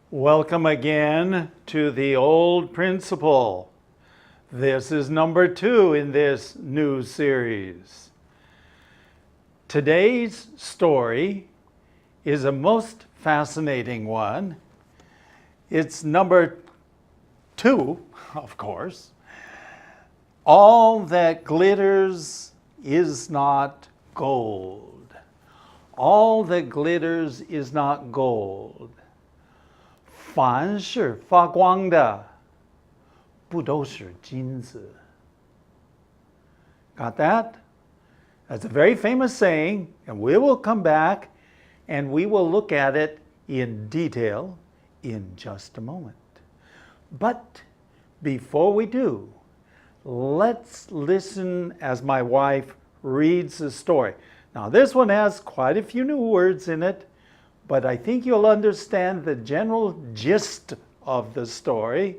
Welcome again to the Old Principle. This is number 2 in this new series. Today's story is a most fascinating one. It's number 2, of course. All that glitters is not gold. All that glitters is not gold. 凡是发光的，不都是金子。Got that? That's a very famous saying, and we will come back and we will look at it in detail in just a moment. But before we do, let's listen as my wife reads the story. Now, this one has quite a few new words in it, but I think you'll understand the general gist of the story,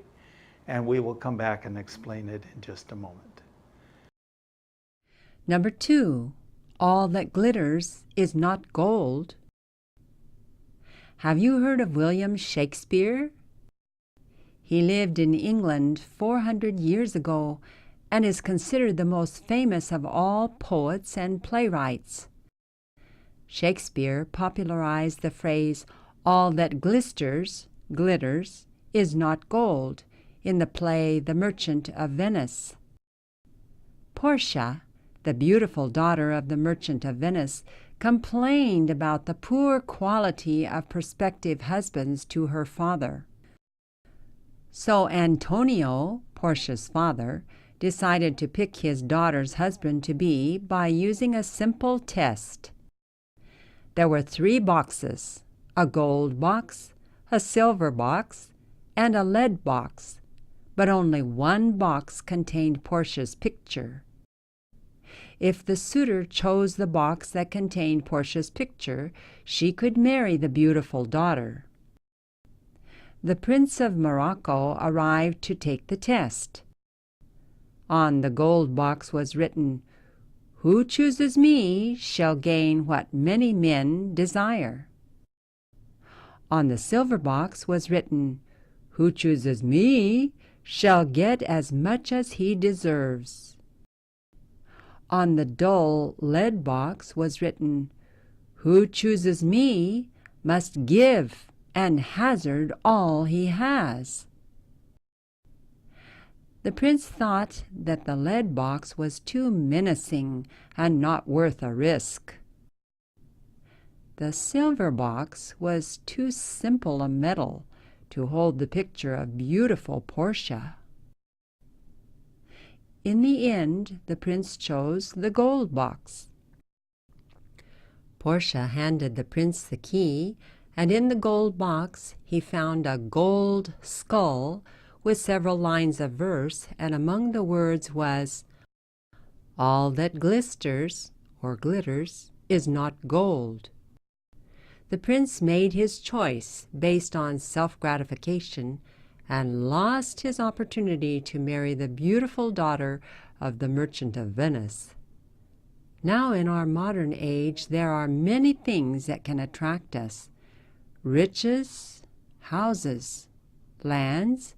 and we will come back and explain it in just a moment. Number 2, all that glitters is not gold. Have you heard of William Shakespeare? He lived in England 400 years ago and is considered the most famous of all poets and playwrights. Shakespeare popularized the phrase, all that glitters is not gold, in the play The Merchant of Venice. Portia, the beautiful daughter of the Merchant of Venice, complained about the poor quality of prospective husbands to her father. So Antonio, Portia's father, decided to pick his daughter's husband to be by using a simple test. There were 3 boxes, a gold box, a silver box, and a lead box, but only one box contained Portia's picture. If the suitor chose the box that contained Portia's picture, she could marry the beautiful daughter. The Prince of Morocco arrived to take the test. On the gold box was written, "Who chooses me shall gain what many men desire." On the silver box was written, "Who chooses me shall get as much as he deserves." On the dull lead box was written, "Who chooses me must give and hazard all he has." The prince thought that the lead box was too menacing and not worth a risk. The silver box was too simple a metal to hold the picture of beautiful Portia. In the end, the prince chose the gold box. Portia handed the prince the key, and in the gold box he found a gold skull with several lines of verse, and among the words was, "All that glitters is not gold." The prince made his choice based on self-gratification and lost his opportunity to marry the beautiful daughter of the Merchant of Venice. Now in our modern age there are many things that can attract us: riches, houses, lands,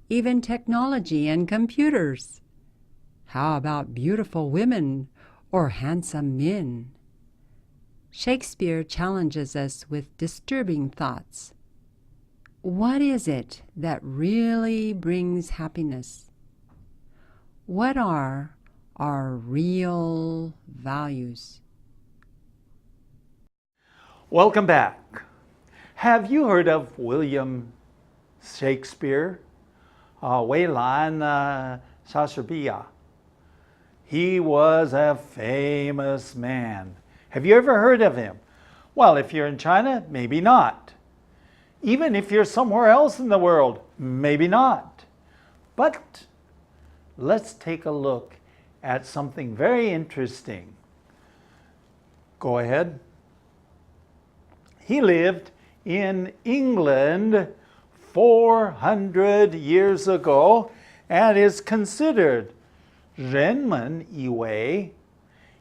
even technology and computers. How about beautiful women or handsome men? Shakespeare challenges us with disturbing thoughts. What is it that really brings happiness? What are our real values? Welcome back. Have you heard of William Shakespeare? 威兰莎士比亚. He was a famous man. Have you ever heard of him? Well, if you're in China, maybe not. Even if you're somewhere else in the world, maybe not. But let's take a look at something very interesting. Go ahead. He lived in England 400 years ago and is considered, 人们以为,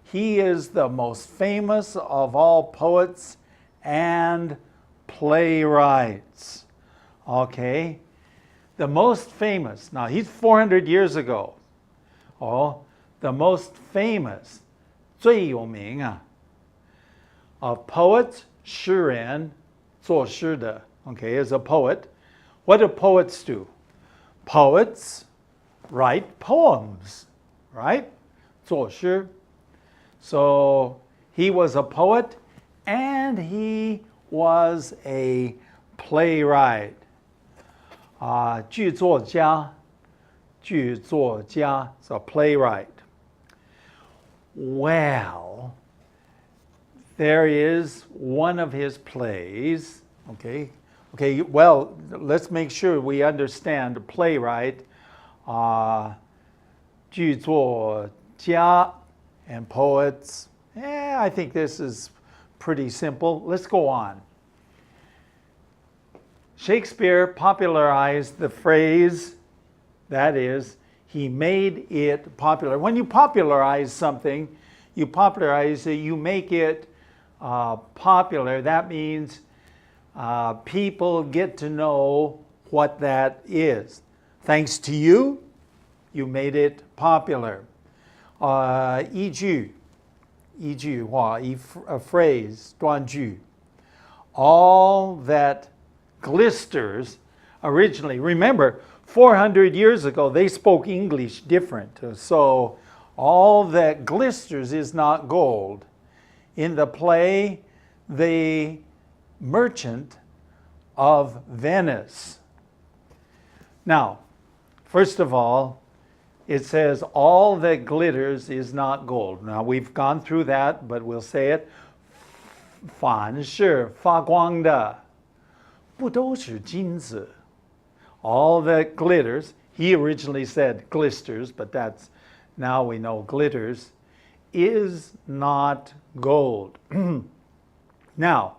he is the most famous of all poets and playwrights. Okay, the most famous, now he's 400 years ago. Oh, the most famous, 最有名啊 of poets, 诗人，作诗的 okay, is a poet. What do poets do? Poets write poems, right? 作诗. So he was a poet and he was a playwright. 剧作家 is a playwright. Well, there is one of his plays, okay, well, let's make sure we understand playwright, 剧作家 and poets. I think this is pretty simple. Let's go on. Shakespeare popularized the phrase, that is, he made it popular. When you popularize something, you popularize it, you make it popular. That means people get to know what that is. Thanks to you, you made it popular. 一句话, a phrase, 断句. All that glisters originally, remember, 400 years ago, they spoke English different. So all that glisters is not gold. In the play, The Merchant of Venice. Now, first of all, it says all that glitters is not gold. Now, we've gone through that, but we'll say it. 凡是发光的，不都是金子。All that glitters, he originally said glisters, but that's, now we know glitters, is not gold. Now,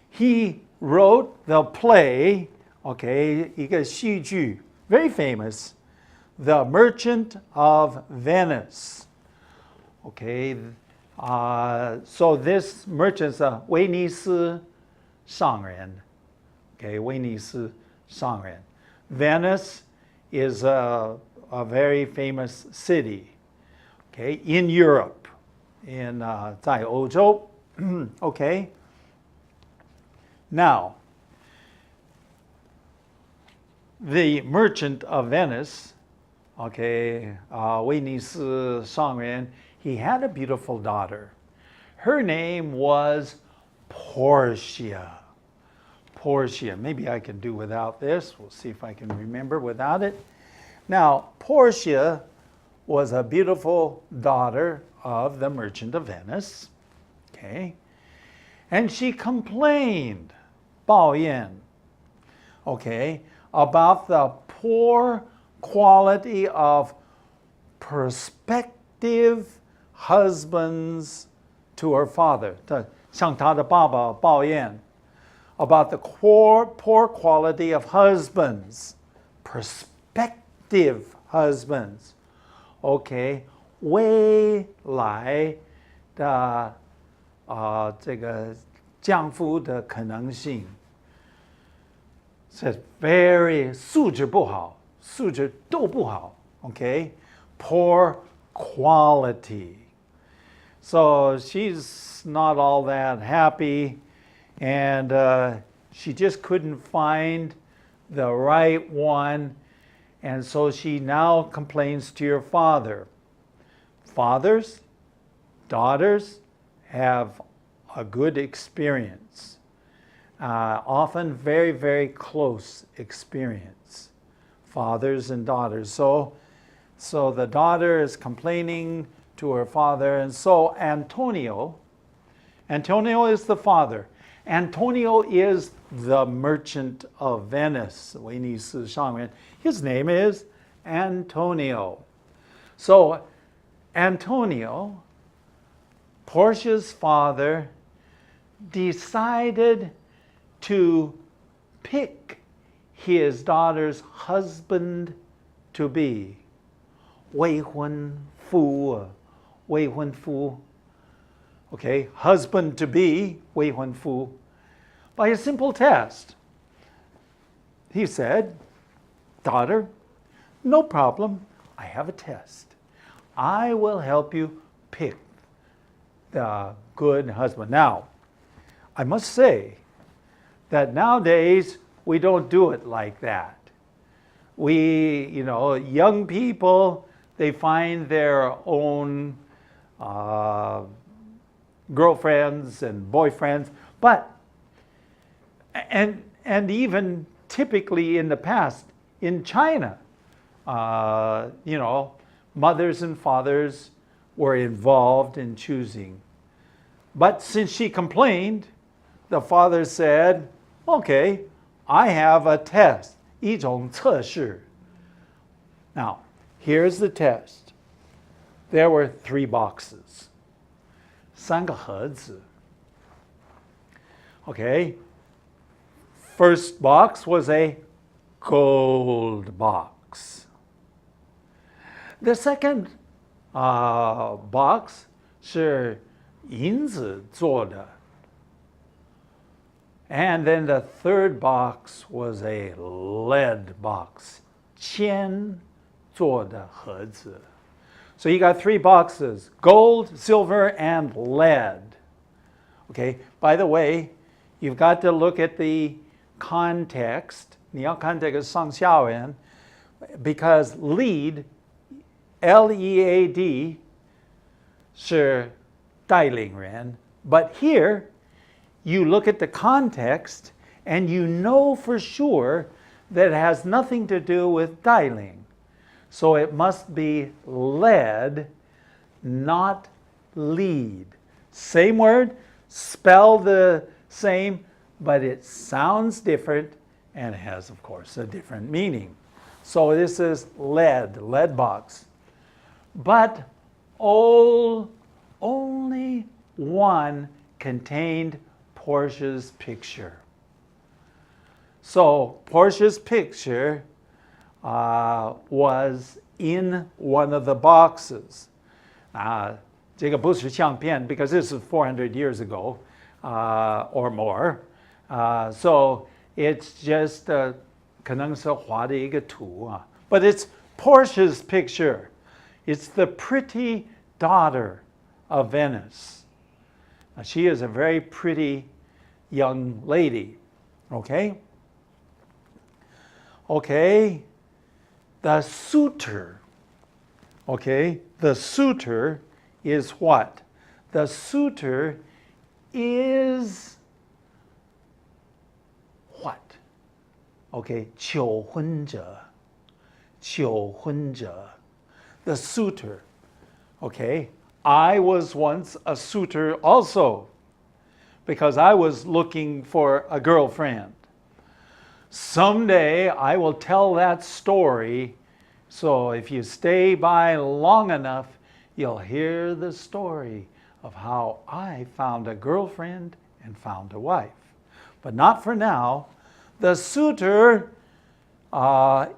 he wrote the play, okay, 一个戏剧, very famous, The Merchant of Venice. Okay, so this merchant's a 威尼斯商人. Okay, 威尼斯商人. Venice is a very famous city, okay, in Europe, 在欧洲. Okay. Now, the Merchant of Venice, okay, 威尼斯商人, he had a beautiful daughter. Her name was Portia. Portia. Maybe I can do without this. We'll see if I can remember without it. Now, Portia was a beautiful daughter of the Merchant of Venice. Okay. And she complained, 抱怨, okay, about the poor quality of prospective husbands to her father. 向她的爸爸抱怨 about the poor quality of husbands, prospective husbands. Okay, 未来的这个丈夫的可能性 says very 素质不好，素质都不好 okay, poor quality. So she's not all that happy, and she just couldn't find the right one, and so she now complains to her father. Fathers, daughters have a good experience, often very, very close experience, fathers and daughters. So the daughter is complaining to her father, and so Antonio is the father. Antonio is the Merchant of Venice. 威尼斯商人. His name is Antonio. So Antonio, Portia's father, decided to pick his daughter's husband to be. 未婚夫, 未婚夫. Okay, husband to be, 未婚夫, by a simple test. he said, daughter, no problem. I have a test. I will help you pick the good husband. Now, I must say that nowadays we don't do it like that. We, young people, they find their own girlfriends and boyfriends, and even typically in the past in China, mothers and fathers were involved in choosing. But since she complained, the father said, okay, I have a test, 一种测试. Now, here's the test. There were 3 boxes. 3个盒子. Okay. First box was a gold box. The second box 是银子做的. And then the third box was a lead box. 铅做的盒子. So you got 3 boxes, gold, silver, and lead. Okay, by the way, you've got to look at the context. 你要看这个上下文, because lead, L-E-A-D, 是带领人. But here, you look at the context and you know for sure that it has nothing to do with 带领. So it must be led, not lead. Same word, spelled the same, but it sounds different and has, of course, a different meaning. So this is lead box. But only one contained Portia's picture. So Portia's picture was in one of the boxes. 这个不是相片 because this is 400 years ago or more. So it's just 可能是画的一个图. But it's Portia's picture. It's the pretty daughter of Venice. She is a very pretty young lady. Okay? Okay. The suitor. Okay? The suitor is what? The suitor is what? Okay, 求婚者. 求婚者. The suitor. Okay? I was once a suitor also because I was looking for a girlfriend. Someday I will tell that story, so if you stay by long enough, you'll hear the story of how I found a girlfriend and found a wife. But not for now. The suitor,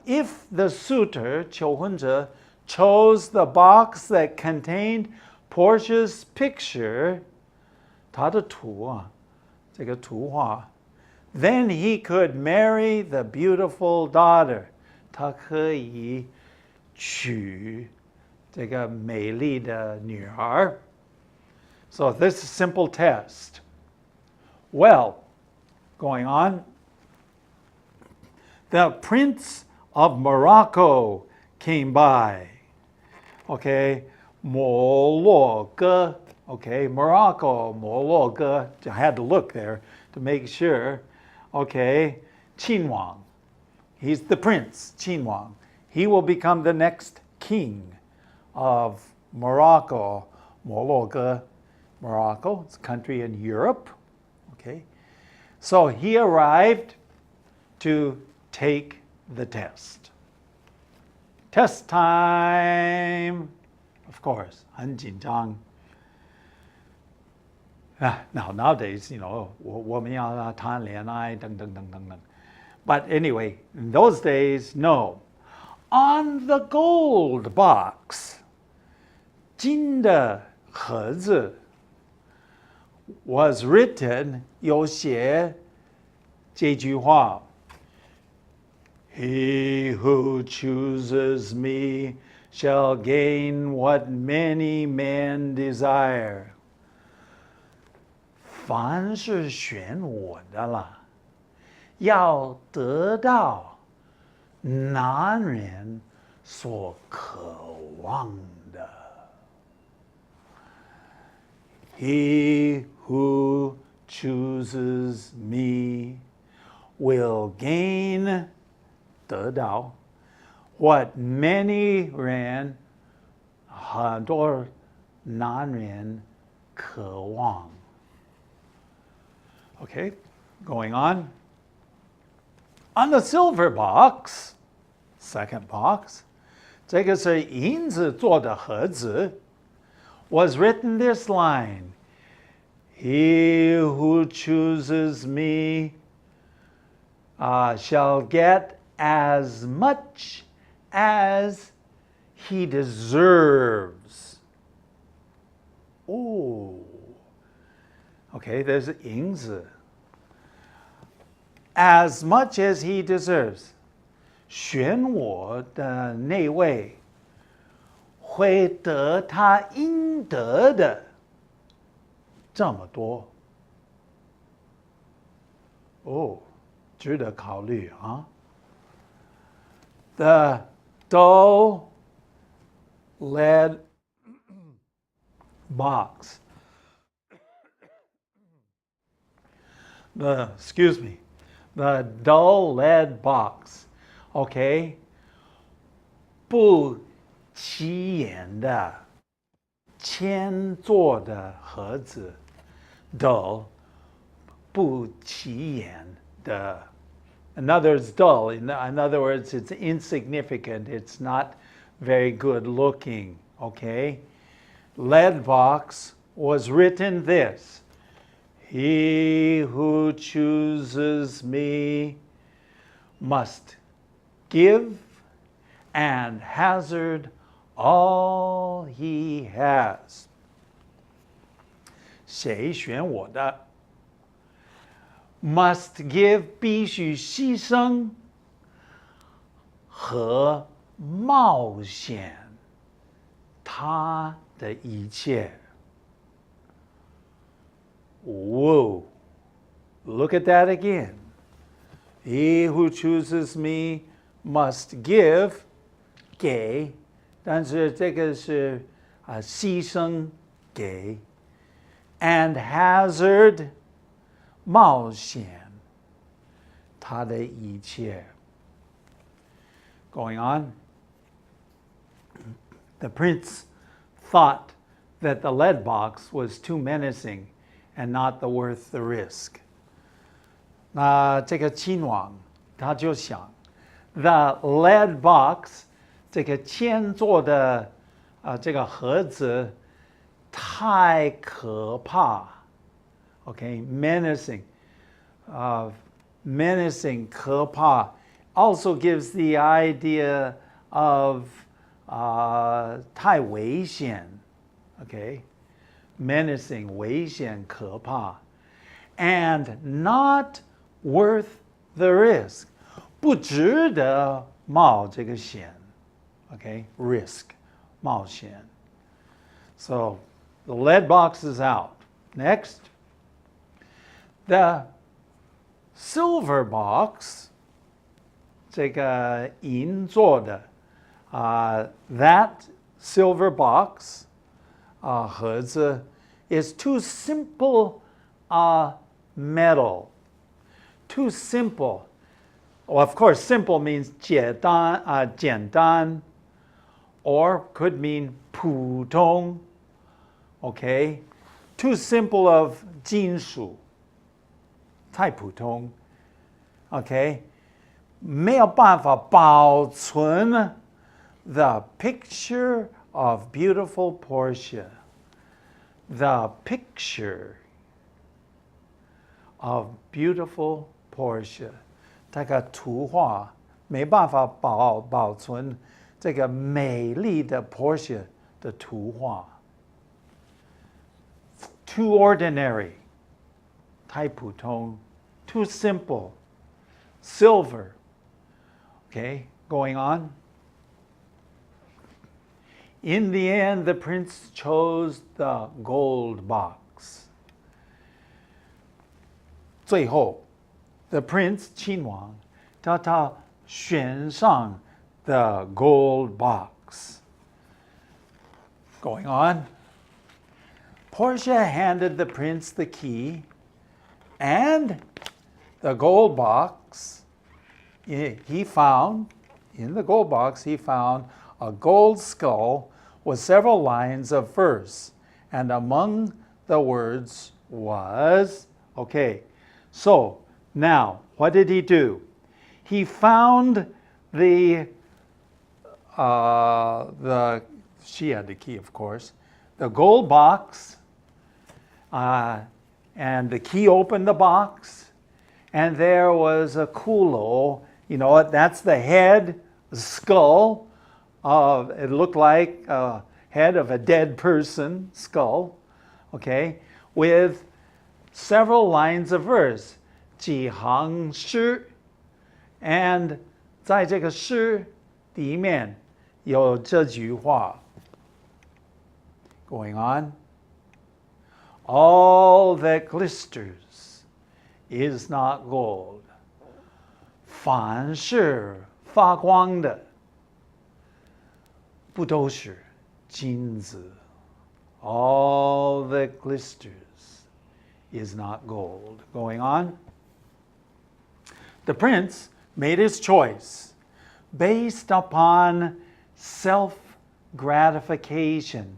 if the suitor, 求婚者, chose the box that contained Portia's picture, 他的图, 这个图画, then he could marry the beautiful daughter. 他可以娶这个美丽的女儿. So this is a simple test. Well, going on, the Prince of Morocco came by. Okay, 摩洛哥. Okay, Morocco, 摩洛哥. I had to look there to make sure. Okay, Qin Wang. He's the prince, Qin Wang. He will become the next king of Morocco. 摩洛哥, Morocco, it's a country in Europe. Okay, so he arrived to take the test. Test time, of course, 很紧张. Now, nowadays, 我们要谈恋爱, 等等等等等. But anyway, in those days, no. On the gold box, 金的盒子, was written, 有写这句话, He who chooses me shall gain what many men desire. 凡是选我的了，要得到男人所渴望的。He who chooses me will gain 得到 what many 人很多男人渴望。Okay, going on. On the silver box, second box, 这个是银子做的盒子 was written this line, He who chooses me shall get as much as he deserves. Oh, okay, there's 银子 as much as he deserves. 选我的那位会得他应得的这么多。哦，值得考虑啊。The dough lead box. Excuse me. The dull lead box, okay? 不起眼的铅做的盒子 dull 不起眼的 in other words dull in other words it's insignificant, it's not very good looking, okay? Lead box was written this, He who chooses me must give and hazard all he has. 谁选我的 must give 必须牺牲和冒险他的一切。Whoa, look at that again. He who chooses me must give 给，但是这个是牺牲给 and hazard 冒险他的一切。Going on, the prince thought that the lead box was too menacing and not the worth the risk. 那这个亲王他就想 the lead box 这个铅做的这个盒子太可怕 okay, menacing menacing 可怕 also gives the idea of 太危险 okay, menacing 危险可怕 and not worth the risk 不值得冒这个险 okay, risk 冒险 so the lead box is out. Next, the silver box 这个银做的that silver box 盒子 is too simple metal. Too simple. Well, of course, simple means 简单 or could mean 普通 okay? Too simple of 金属太普通 okay? 没有办法保存 the picture of beautiful Portia. The picture of beautiful Portia. 这个图画没办法保存这个美丽的 Portia 的图画。Too ordinary. 太普通 Too simple. Silver. Okay, going on. In the end, the prince chose the gold box. 最后 the prince 亲王叫他选上 the gold box. Going on. Portia handed the prince the key and the gold box. He found, in the gold box, he found a gold skull with several lines of verse. And among the words was, okay, so now what did he do? He found she had the key, of course, the gold box, and the key opened the box, and there was a kulo. You know what? That's the head, the skull of, it looked like a head of a dead person, skull, okay, with several lines of verse, 几行诗, and 在这个诗里面有这句话. Going on. All that glisters is not gold. 凡是发光的不都是金子. All that glisters is not gold. Going on. The prince made his choice based upon self-gratification.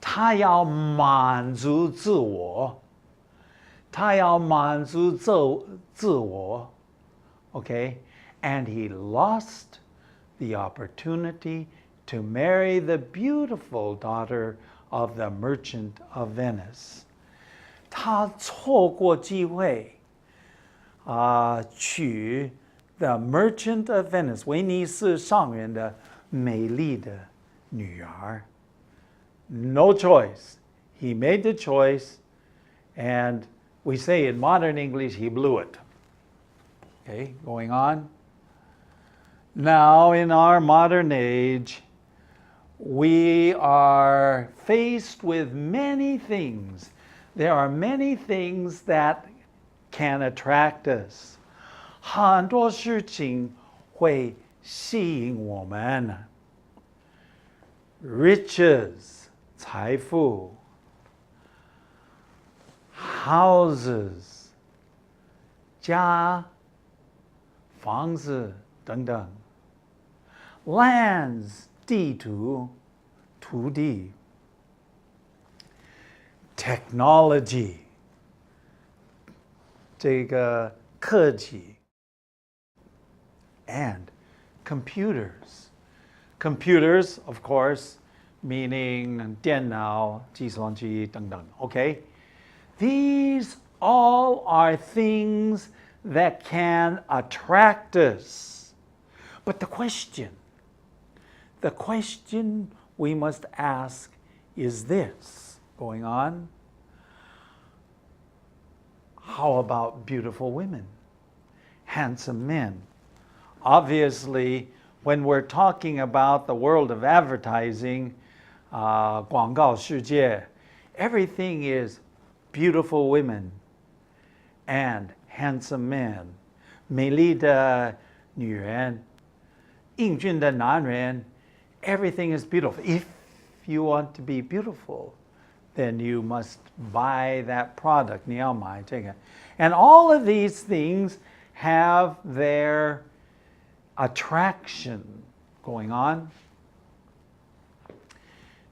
他要满足自我. 他要满足自我. Okay? And he lost the opportunity to marry the beautiful daughter of the merchant of Venice. 他错过机会娶 the merchant of Venice, 威尼斯商人的美丽的女儿. No choice. He made the choice, and we say in modern English, he blew it. Okay, going on. Now, in our modern age, we are faced with many things. There are many things that can attract us. 很多事情会吸引我们. Riches, 财富. Houses, 家, 房子等等. Lands, 地图, 土地. Technology, 这个科技. And computers. Computers, of course, meaning 电脑, 计算机等等. Okay? These all are things that can attract us. But the question we must ask is this. Going on. How about beautiful women? Handsome men? Obviously, when we're talking about the world of advertising, 广告世界, everything is beautiful women and handsome men. 美丽的女人, 英俊的男人, everything is beautiful. If you want to be beautiful, then you must buy that product. 你要买这个. And all of these things have their attraction going on.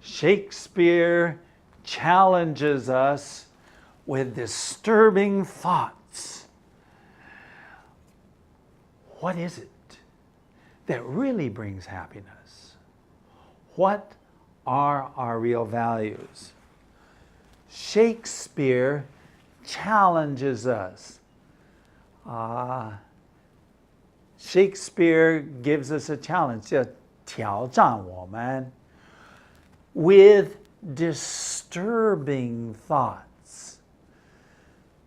Shakespeare challenges us with disturbing thoughts. What is it that really brings happiness? What are our real values? Shakespeare challenges us. Shakespeare gives us a challenge, 叫挑战我们 with disturbing thoughts.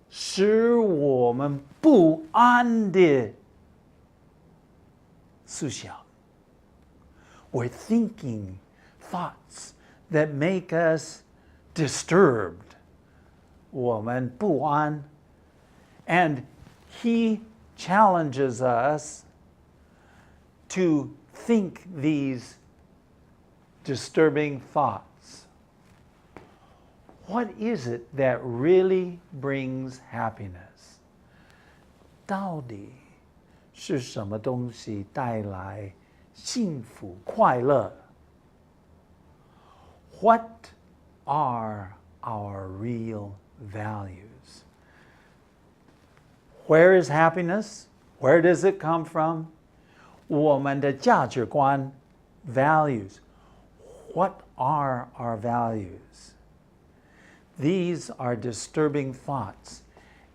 使我们不安的思想. We're thinking thoughts that make us disturbed. 我们不安. And he challenges us to think these disturbing thoughts. What is it that really brings happiness? 到底是什么东西带来幸福快乐? What are our real values? Where is happiness? Where does it come from? 我们的价值观 values. What are our values? These are disturbing thoughts,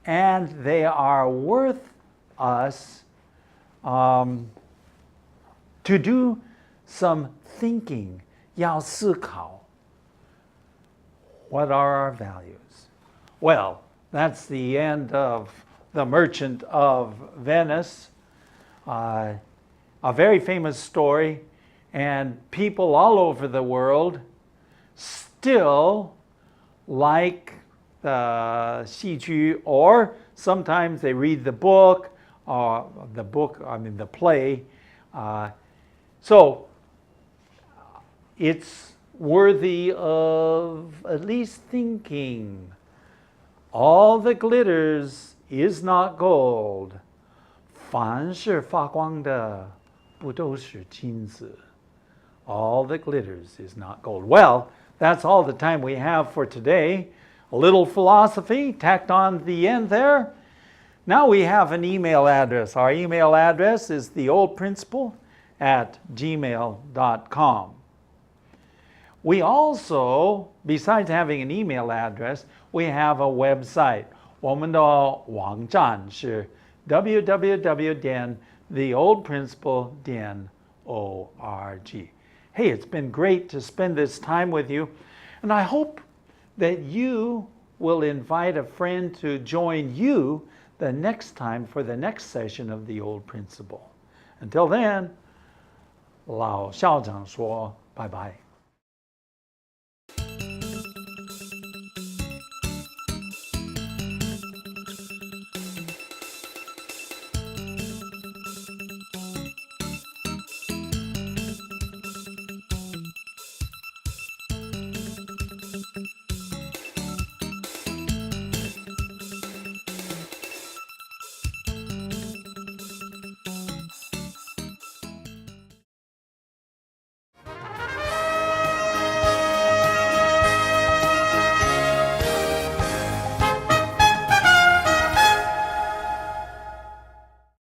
and they are worth us to do some thinking. 要思考. What are our values? Well, that's the end of The Merchant of Venice. A very famous story, and people all over the world still like the 戏剧, or sometimes they read the book, the play. So it's worthy of at least thinking. All that glitters is not gold. 凡是发光的不都是金子. All that glitters is not gold. Well, that's all the time we have for today. A little philosophy tacked on the end there. Now we have an email address. Our email address is theoldprinciple@gmail.com. We also, besides having an email address, we have a website. 我们的网站是 www.theoldprinciple.org. Hey, it's been great to spend this time with you, and I hope that you will invite a friend to join you the next time for the next session of The Old Principle. Until then, 老校长说拜拜。